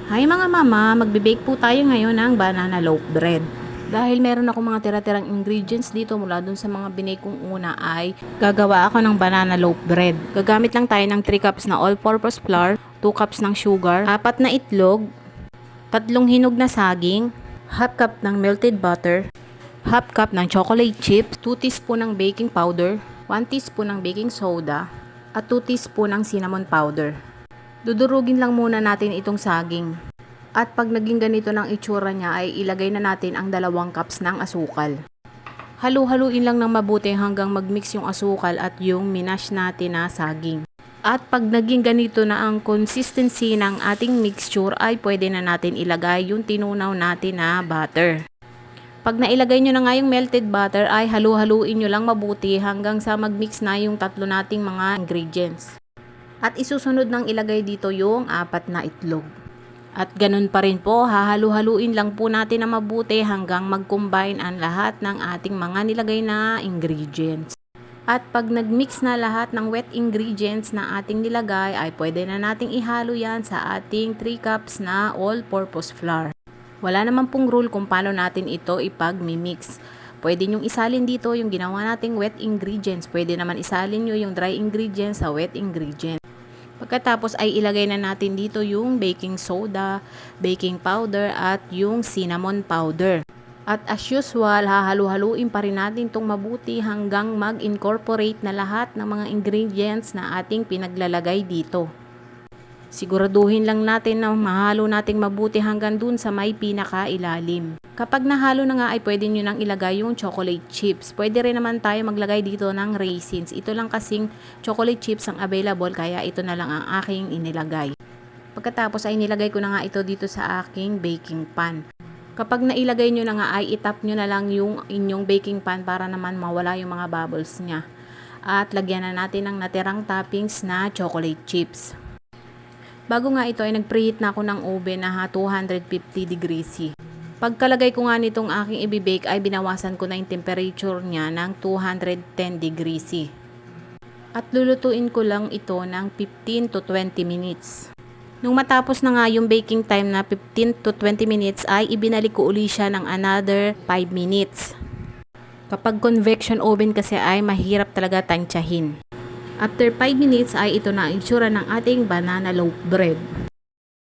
Hi mga mama, magbe-bake po tayo ngayon ng banana loaf bread. Dahil meron ako mga tira-tirang ingredients dito mula dun sa mga binake kong una ay gagawa ako ng banana loaf bread. Gagamit lang tayo ng 3 cups na all-purpose flour, 2 cups ng sugar, 4 na itlog, 3 hinog na saging, half cup ng melted butter, half cup ng chocolate chips, 2 teaspoon ng baking powder, 1 teaspoon ng baking soda, at 2 teaspoon ng cinnamon powder. Dudurugin lang muna natin itong saging. At pag naging ganito ng itsura niya ay ilagay na natin ang 2 cups ng asukal. Halu-haluin lang ng mabuti hanggang mag-mix yung asukal at yung minash natin na saging. At pag naging ganito na ang consistency ng ating mixture ay pwede na natin ilagay yung tinunaw natin na butter. Pag nailagay nyo na nga yung melted butter ay halu-haluin nyo lang mabuti hanggang sa mag-mix na yung 3 nating mga ingredients. At isusunod nang ilagay dito yung 4 na itlog. At ganun pa rin po, hahalu-haluin lang po natin na mabuti hanggang mag-combine ang lahat ng ating mga nilagay na ingredients. At pag nag-mix na lahat ng wet ingredients na ating nilagay ay pwede na nating ihalo yan sa ating 3 cups na all-purpose flour. Wala naman pong rule kung paano natin ito ipag-mix. Pwede nyong isalin dito yung ginawa nating wet ingredients. Pwede naman isalin nyo yung dry ingredients sa wet ingredients. Pagkatapos ay ilagay na natin dito yung baking soda, baking powder at yung cinnamon powder. At as usual, hahalu-haluin pa rin natin itong mabuti hanggang mag-incorporate na lahat ng mga ingredients na ating pinaglalagay dito. Siguraduhin lang natin na mahalo nating mabuti hanggang dun sa may pinakailalim. Kapag nahalo na nga ay pwede nyo nang ilagay yung chocolate chips. Pwede rin naman tayo maglagay dito ng raisins. Ito lang kasing chocolate chips ang available kaya ito na lang ang aking inilagay. Pagkatapos ay nilagay ko na nga ito dito sa aking baking pan. Kapag nailagay nyo na nga ay itap nyo na lang yung inyong baking pan para naman mawala yung mga bubbles niya. At lagyan na natin ng natirang toppings na chocolate chips. Bago nga ito ay nag-preheat na ako ng oven na 250 degrees C. Pagkalagay ko nga nitong aking ibibake ay binawasan ko na yung temperature niya ng 210 degrees C. At lulutuin ko lang ito ng 15 to 20 minutes. Nung matapos na nga yung baking time na 15 to 20 minutes ay ibinalik ko uli siya ng another 5 minutes. Kapag convection oven kasi ay mahirap talaga tansyahin. After 5 minutes ay ito na ang itsura ng ating banana loaf bread.